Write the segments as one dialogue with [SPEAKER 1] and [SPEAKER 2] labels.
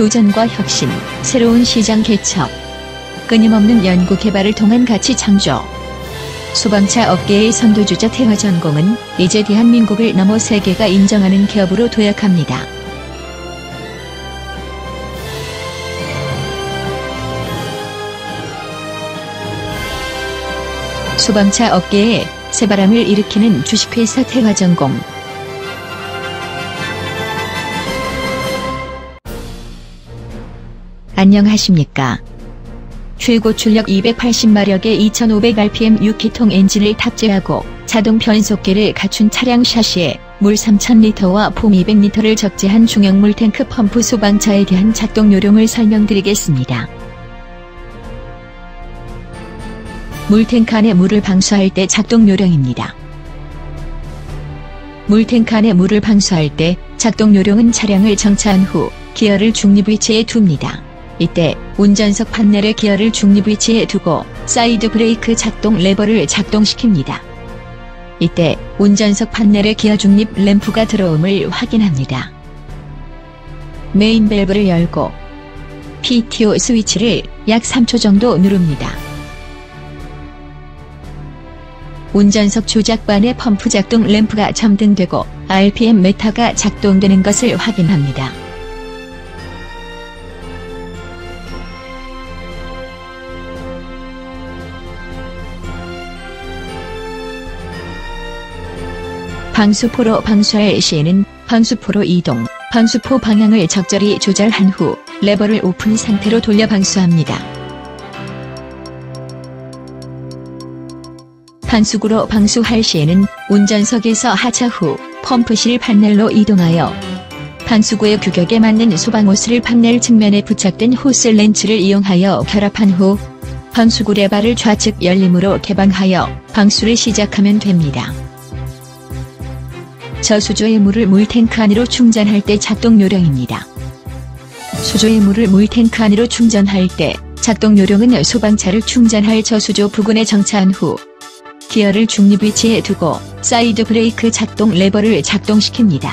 [SPEAKER 1] 도전과 혁신, 새로운 시장 개척, 끊임없는 연구 개발을 통한 가치 창조. 소방차 업계의 선도주자 태화전공은 이제 대한민국을 넘어 세계가 인정하는 기업으로 도약합니다. 소방차 업계에 새바람을 일으키는 주식회사 태화전공. 안녕하십니까. 최고 출력 280마력의 2500rpm 6기통 엔진을 탑재하고 자동 변속기를 갖춘 차량 샤시에 물 3000리터와 폼 200리터를 적재한 중형 물탱크 펌프 소방차에 대한 작동 요령을 설명드리겠습니다. 물탱크 안에 물을 방수할 때 작동 요령입니다. 물탱크 안에 물을 방수할 때 작동 요령은 차량을 정차한 후 기어를 중립 위치에 둡니다. 이때 운전석 판넬에 기어를 중립 위치에 두고 사이드 브레이크 작동 레버를 작동시킵니다. 이때 운전석 판넬에 기어 중립 램프가 들어옴을 확인합니다. 메인 밸브를 열고 PTO 스위치를 약 3초 정도 누릅니다. 운전석 조작반의 펌프 작동 램프가 점등되고 RPM 메타가 작동되는 것을 확인합니다. 방수포로 방수할 시에는 방수포로 이동, 방수포 방향을 적절히 조절한 후 레버를 오픈 상태로 돌려 방수합니다. 반숙으로 방수할 시에는 운전석에서 하차 후 펌프실 판넬로 이동하여 반수구의 규격에 맞는 소방호스를 판넬 측면에 부착된 호스 렌치를 이용하여 결합한 후 방수구 레버를 좌측 열림으로 개방하여 방수를 시작하면 됩니다. 저수조의 물을 물탱크 안으로 충전할 때 작동 요령입니다. 수조의 물을 물탱크 안으로 충전할 때 작동 요령은 소방차를 충전할 저수조 부근에 정차한 후 기어를 중립 위치에 두고 사이드 브레이크 작동 레버를 작동시킵니다.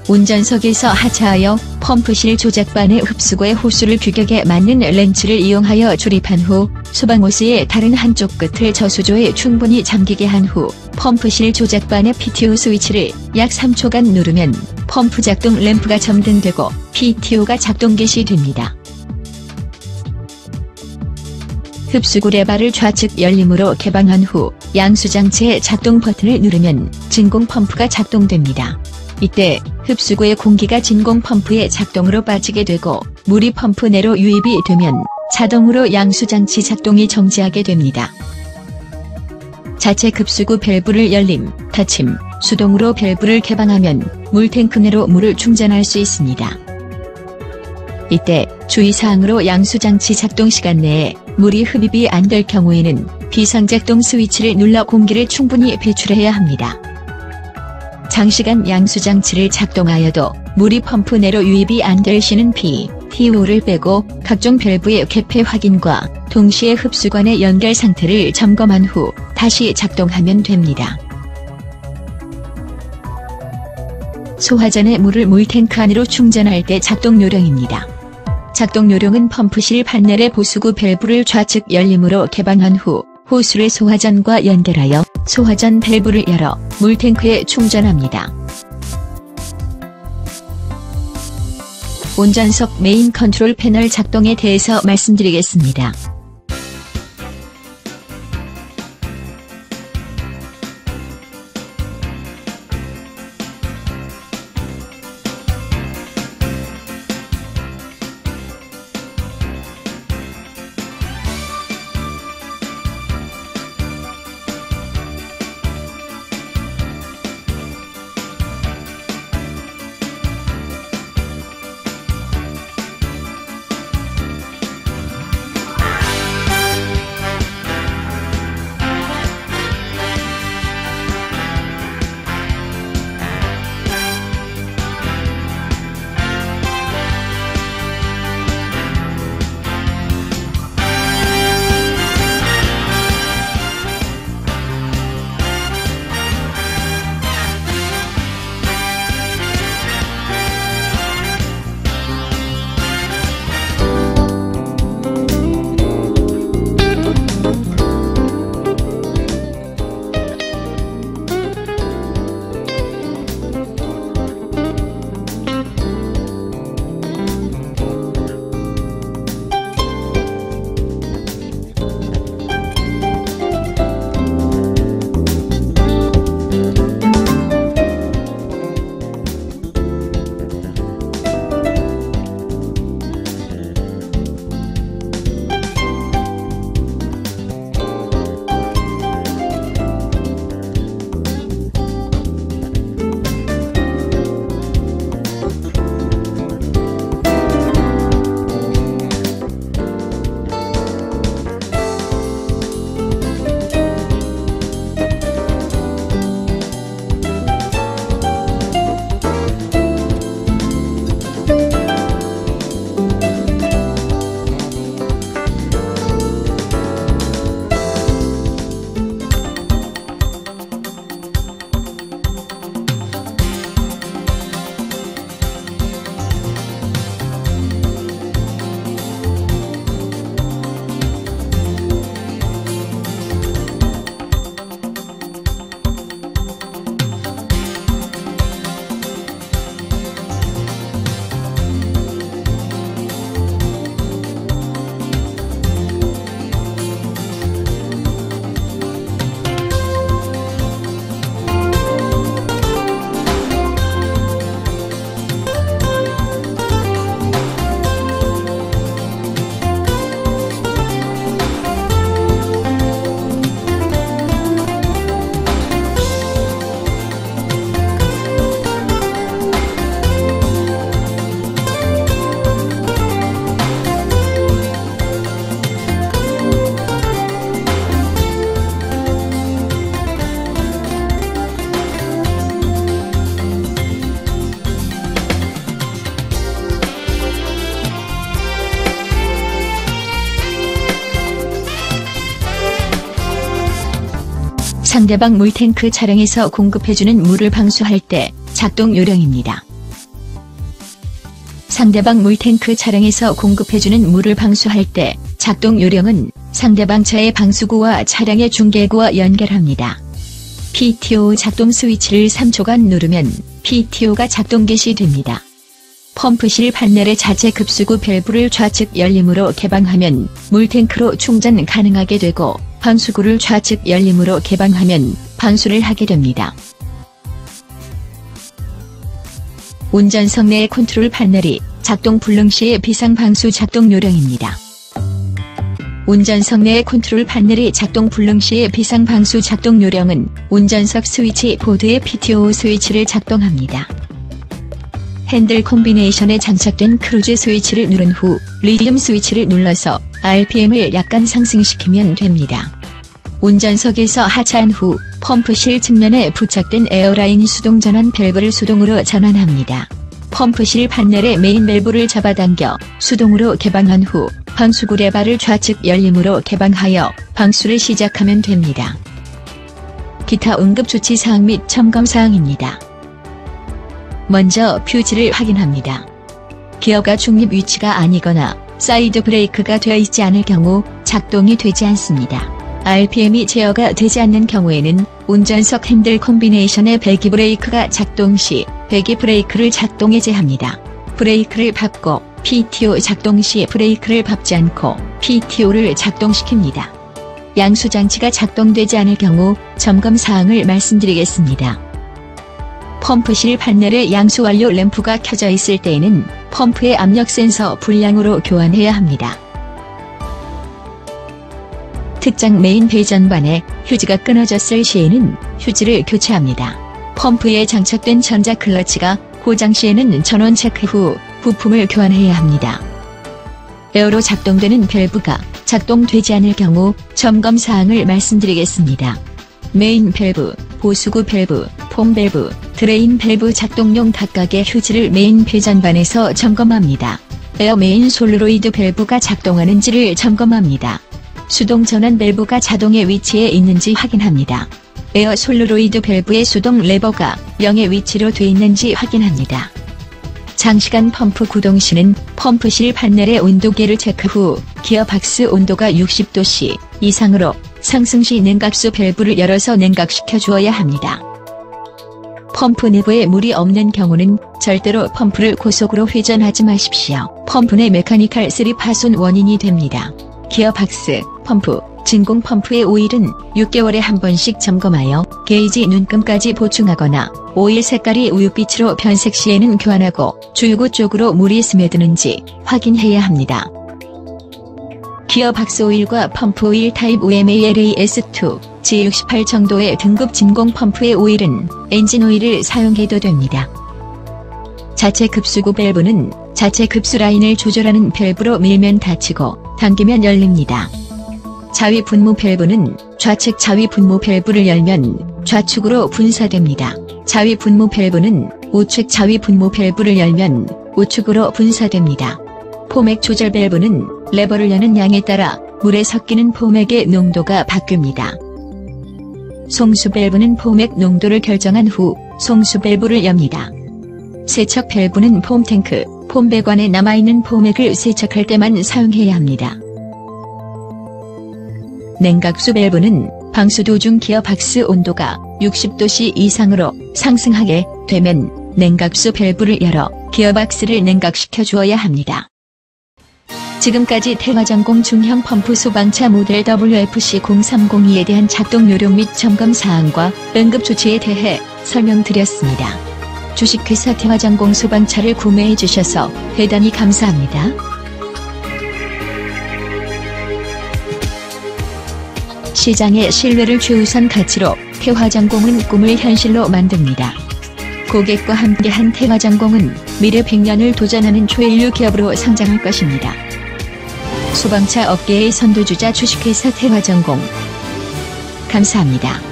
[SPEAKER 1] 운전석에서 하차하여 펌프실 조작반의 흡수구의 호스를 규격에 맞는 렌치를 이용하여 조립한 후 소방호스의 다른 한쪽 끝을 저수조에 충분히 잠기게 한 후 펌프실 조작반의 PTO 스위치를 약 3초간 누르면 펌프 작동 램프가 점등되고 PTO가 작동 개시됩니다. 흡수구 레버를 좌측 열림으로 개방한 후 양수장치의 작동 버튼을 누르면 진공 펌프가 작동됩니다. 이때 흡수구의 공기가 진공 펌프의 작동으로 빠지게 되고 물이 펌프 내로 유입이 되면 자동으로 양수장치 작동이 정지하게 됩니다. 자체 흡수구 밸브를 열림, 닫힘, 수동으로 밸브를 개방하면 물탱크 내로 물을 충전할 수 있습니다. 이때 주의사항으로 양수장치 작동 시간 내에 물이 흡입이 안 될 경우에는 비상작동 스위치를 눌러 공기를 충분히 배출해야 합니다. 장시간 양수장치를 작동하여도 물이 펌프 내로 유입이 안 될 시는 PTO를 빼고 각종 밸브의 개폐 확인과 동시에 흡수관의 연결 상태를 점검한 후 다시 작동하면 됩니다. 소화전의 물을 물탱크 안으로 충전할 때 작동 요령입니다. 작동 요령은 펌프실 판넬의 보수구 밸브를 좌측 열림으로 개방한 후 호스를 소화전과 연결하여 소화전 밸브를 열어 물탱크에 충전합니다. 운전석 메인 컨트롤 패널 작동에 대해서 말씀드리겠습니다. 상대방 물탱크 차량에서 공급해주는 물을 방수할 때 작동 요령입니다. 상대방 물탱크 차량에서 공급해주는 물을 방수할 때 작동 요령은 상대방 차의 방수구와 차량의 중계구와 연결합니다. PTO 작동 스위치를 3초간 누르면 PTO가 작동 개시됩니다. 펌프실 판넬의 자체 급수구 밸브를 좌측 열림으로 개방하면 물탱크로 충전 가능하게 되고 방수구를 좌측 열림으로 개방하면 방수를 하게 됩니다. 운전석 내 컨트롤 판넬이 작동 불능 시의 비상방수 작동 요령입니다. 운전석 내 컨트롤 판넬이 작동 불능 시의 비상방수 작동 요령은 운전석 스위치 보드의 PTO 스위치를 작동합니다. 핸들 콤비네이션에 장착된 크루즈 스위치를 누른 후 리듬 스위치를 눌러서 RPM을 약간 상승시키면 됩니다. 운전석에서 하차한 후 펌프실 측면에 부착된 에어라인 수동 전환 밸브를 수동으로 전환합니다. 펌프실 판넬의 메인 밸브를 잡아당겨 수동으로 개방한 후 방수구 레바를 좌측 열림으로 개방하여 방수를 시작하면 됩니다. 기타 응급조치사항 및 점검사항입니다. 먼저 퓨즈를 확인합니다. 기어가 중립 위치가 아니거나 사이드 브레이크가 되어 있지 않을 경우 작동이 되지 않습니다. RPM이 제어가 되지 않는 경우에는 운전석 핸들 콤비네이션의 배기 브레이크가 작동 시 배기 브레이크를 작동 해제합니다. 브레이크를 밟고 PTO 작동 시 브레이크를 밟지 않고 PTO를 작동시킵니다. 양수장치가 작동되지 않을 경우 점검사항을 말씀드리겠습니다. 펌프실 판넬에 양수 완료 램프가 켜져 있을 때에는 펌프의 압력 센서 불량으로 교환해야 합니다. 특장 메인 배전반에 휴지가 끊어졌을 시에는 휴지를 교체합니다. 펌프에 장착된 전자 클러치가 고장 시에는 전원 체크 후 부품을 교환해야 합니다. 에어로 작동되는 밸브가 작동되지 않을 경우 점검사항을 말씀드리겠습니다. 메인 밸브, 보수구 밸브, 폼 밸브, 드레인 밸브 작동용 각각의 휴지를 메인 배전반에서 점검합니다. 에어 메인 솔로로이드 밸브가 작동하는지를 점검합니다. 수동 전환 밸브가 자동의 위치에 있는지 확인합니다. 에어 솔로로이드 밸브의 수동 레버가 0의 위치로 돼 있는지 확인합니다. 장시간 펌프 구동 시는 펌프실 판넬의 온도계를 체크 후 기어박스 온도가 60도씨 이상으로 상승 시 냉각수 밸브를 열어서 냉각시켜 주어야 합니다. 펌프 내부에 물이 없는 경우는 절대로 펌프를 고속으로 회전하지 마십시오. 펌프 내 메카니컬 슬립 파손 원인이 됩니다. 기어박스, 펌프, 진공 펌프의 오일은 6개월에 한 번씩 점검하여 게이지 눈금까지 보충하거나 오일 색깔이 우윳빛으로 변색 시에는 교환하고 줄구 쪽으로 물이 스며드는지 확인해야 합니다. 기어박스 오일과 펌프 오일 타입 OMALAS2, G68 정도의 등급 진공 펌프의 오일은 엔진 오일을 사용해도 됩니다. 자체 급수구 밸브는 자체 급수 라인을 조절하는 밸브로 밀면 닫히고 당기면 열립니다. 자위 분무 밸브는 좌측 자위 분무 밸브를 열면 좌측으로 분사됩니다. 자위 분무 밸브는 우측 자위 분무 밸브를 열면 우측으로 분사됩니다. 포맥 조절 밸브는 레버를 여는 양에 따라 물에 섞이는 포맥의 농도가 바뀝니다. 송수 밸브는 포맥 농도를 결정한 후 송수 밸브를 엽니다. 세척 밸브는 폼탱크, 폼배관에 남아있는 포맥을 세척할 때만 사용해야 합니다. 냉각수 밸브는 방수 도중 기어박스 온도가 60도씨 이상으로 상승하게 되면 냉각수 밸브를 열어 기어박스를 냉각시켜 주어야 합니다. 지금까지 태화전공 중형 펌프 소방차 모델 WFC0302에 대한 작동 요령 및 점검 사항과 응급조치에 대해 설명드렸습니다. 주식회사 태화전공 소방차를 구매해 주셔서 대단히 감사합니다. 시장의 신뢰를 최우선 가치로 태화전공은 꿈을 현실로 만듭니다. 고객과 함께한 태화전공은 미래 100년을 도전하는 초일류 기업으로 성장할 것입니다. 소방차 업계의 선도주자 주식회사 태화전공. 감사합니다.